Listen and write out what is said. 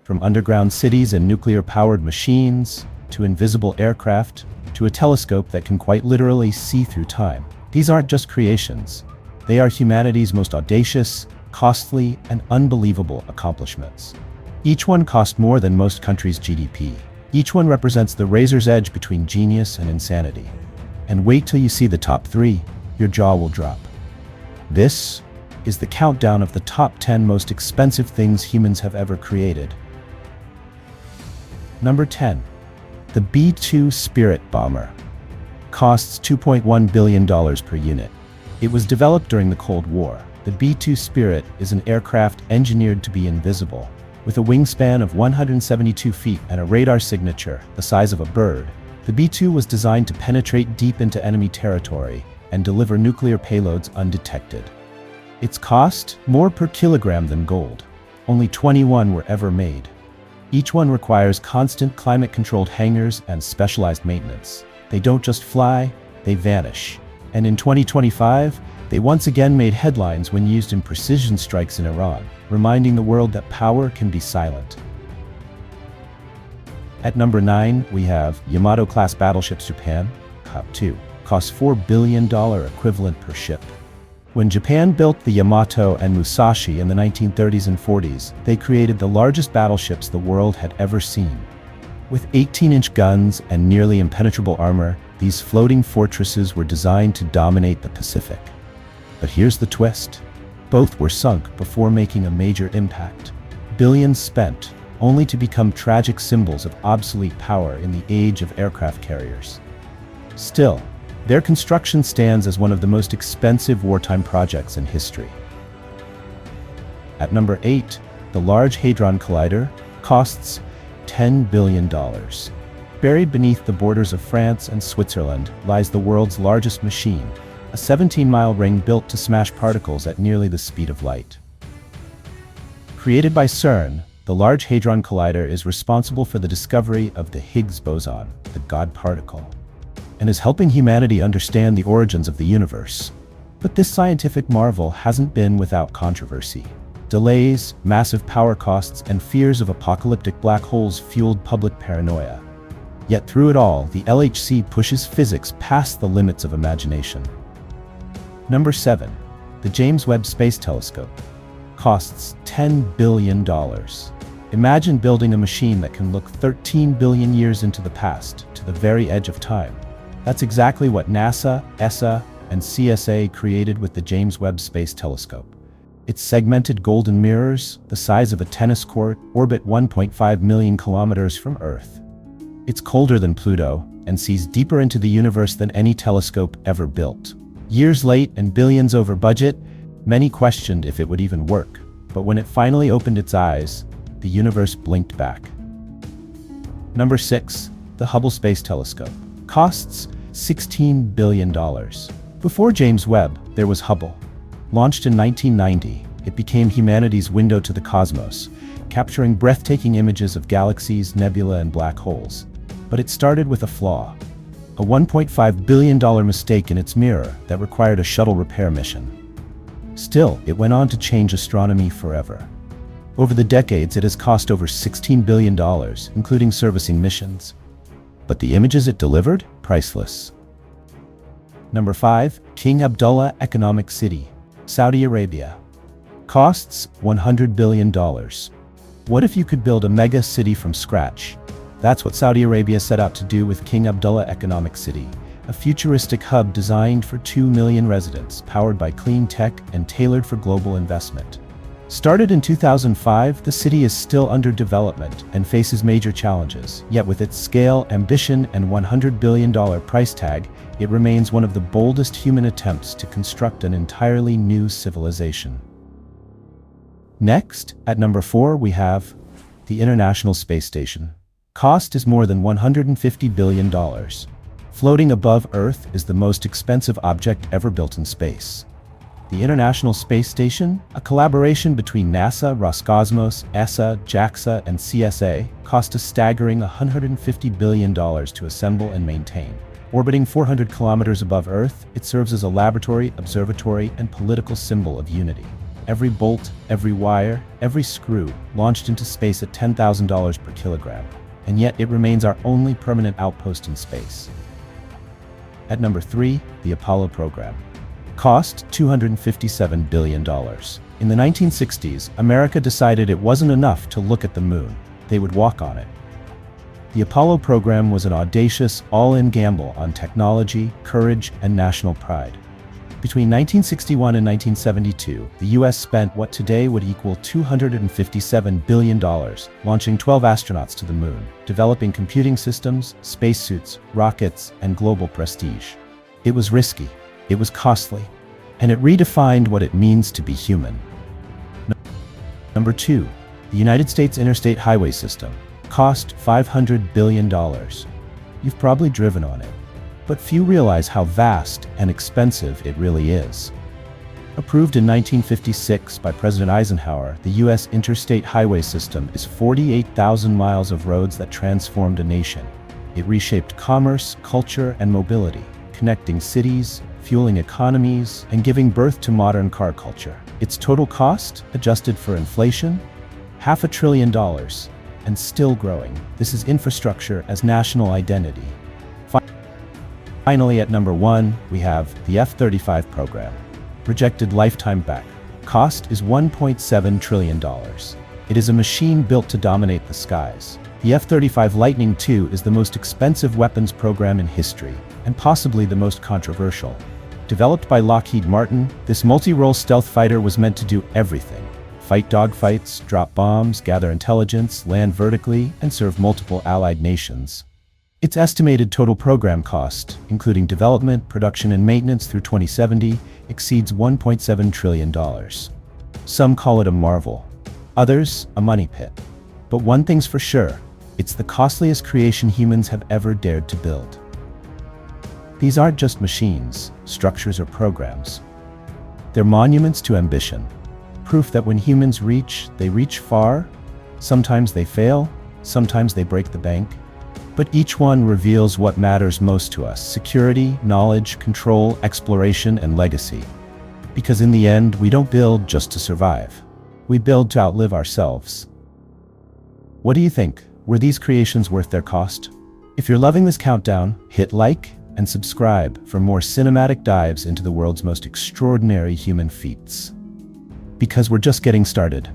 From underground cities and nuclear-powered machines, to invisible aircraft, to a telescope that can quite literally see through time. These aren't just creations. They are humanity's most audacious, costly, and unbelievable accomplishments. Each one cost more than most countries' GDP. Each one represents the razor's edge between genius and insanity. And wait till you see the top 3, your jaw will drop. This is the countdown of the top 10 most expensive things humans have ever created. Number 10. The B-2 Spirit bomber. Costs $2.1 billion per unit. It was developed during the Cold War. The B-2 Spirit is an aircraft engineered to be invisible. With a wingspan of 172 feet and a radar signature the size of a bird, the B-2 was designed to penetrate deep into enemy territory and deliver nuclear payloads undetected. Its cost? More per kilogram than gold. Only 21 were ever made. Each one requires constant climate-controlled hangars and specialized maintenance. They don't just fly, they vanish. And in 2025, they once again made headlines when used in precision strikes in Iran, reminding the world that power can be silent. At number 9, we have Yamato-Class Battleships Japan, HUB-2, costs $4 billion equivalent per ship. When Japan built the Yamato and Musashi in the 1930s and 40s, they created the largest battleships the world had ever seen. With 18-inch guns and nearly impenetrable armor, these floating fortresses were designed to dominate the Pacific. But here's the twist. Both were sunk before making a major impact. Billions spent, only to become tragic symbols of obsolete power in the age of aircraft carriers. Still, their construction stands as one of the most expensive wartime projects in history. At number 8, the Large Hadron Collider costs $10 billion. Buried beneath the borders of France and Switzerland lies the world's largest machine, a 17-mile ring built to smash particles at nearly the speed of light. Created by CERN, the Large Hadron Collider is responsible for the discovery of the Higgs boson, the God particle, and is helping humanity understand the origins of the universe. But this scientific marvel hasn't been without controversy. Delays, massive power costs, and fears of apocalyptic black holes fueled public paranoia. Yet through it all, the LHC pushes physics past the limits of imagination. Number 7. The James Webb Space Telescope. Costs $10 billion. Imagine building a machine that can look 13 billion years into the past, to the very edge of time. That's exactly what NASA, ESA, and CSA created with the James Webb Space Telescope. Its segmented golden mirrors, the size of a tennis court, orbit 1.5 million kilometers from Earth. It's colder than Pluto and sees deeper into the universe than any telescope ever built. Years late and billions over budget, many questioned if it would even work. But when it finally opened its eyes, the universe blinked back. Number 6. The Hubble Space Telescope. Costs $16 billion. Before James Webb, there was Hubble. Launched in 1990, it became humanity's window to the cosmos, capturing breathtaking images of galaxies, nebula, and black holes. But it started with a flaw. A $1.5 billion mistake in its mirror that required a shuttle repair mission. Still, it went on to change astronomy forever. Over the decades, it has cost over $16 billion, including servicing missions. But the images it delivered? Priceless. Number 5. King Abdullah Economic City, Saudi Arabia. Costs $100 billion. What if you could build a mega city from scratch? That's what Saudi Arabia set out to do with King Abdullah Economic City, a futuristic hub designed for 2 million residents, powered by clean tech and tailored for global investment. Started in 2005, the city is still under development and faces major challenges. Yet with its scale, ambition, and $100 billion price tag, it remains one of the boldest human attempts to construct an entirely new civilization. Next, at number 4, we have the International Space Station. Cost is more than $150 billion. Floating above Earth is the most expensive object ever built in space. The International Space Station, a collaboration between NASA, Roscosmos, ESA, JAXA, and CSA, cost a staggering $150 billion to assemble and maintain. Orbiting 400 kilometers above Earth, it serves as a laboratory, observatory, and political symbol of unity. every bolt, every wire, every screw, launched into space at $10,000 per kilogram, and yet it remains our only permanent outpost in space. At number 3, the Apollo program. Cost $257 billion. In the 1960s, America decided it wasn't enough to look at the moon. They would walk on it. The Apollo program was an audacious, all-in gamble on technology, courage, and national pride. Between 1961 and 1972, the U.S. spent what today would equal $257 billion, launching 12 astronauts to the moon, developing computing systems, spacesuits, rockets, and global prestige. It was risky, it was costly, and it redefined what it means to be human. Number 2, the United States Interstate Highway System. Cost $500 billion. You've probably driven on it, but few realize how vast and expensive it really is. Approved in 1956 by President Eisenhower, the U.S. Interstate Highway System is 48,000 miles of roads that transformed a nation. It reshaped commerce, culture, and mobility, connecting cities, fueling economies, and giving birth to modern car culture. Its total cost, adjusted for inflation, $500 billion, and still growing. This is infrastructure as national identity. Finally, at number 1, we have the F-35 program. Projected lifetime back. Cost is $1.7 trillion. It is a machine built to dominate the skies. The F-35 Lightning II is the most expensive weapons program in history, and possibly the most controversial. Developed by Lockheed Martin, this multi-role stealth fighter was meant to do everything. Fight dogfights, drop bombs, gather intelligence, land vertically, and serve multiple allied nations. Its estimated total program cost, including development, production, and maintenance through 2070, exceeds $1.7 trillion. Some call it a marvel, others a money pit. But one thing's for sure, it's the costliest creation humans have ever dared to build. These aren't just machines, structures, or programs. They're monuments to ambition. Proof that when humans reach, they reach far. Sometimes they fail, sometimes they break the bank. But each one reveals what matters most to us: security, knowledge, control, exploration, and legacy. Because in the end, we don't build just to survive. We build to outlive ourselves. What do you think? Were these creations worth their cost? If you're loving this countdown, hit like and subscribe for more cinematic dives into the world's most extraordinary human feats. Because we're just getting started.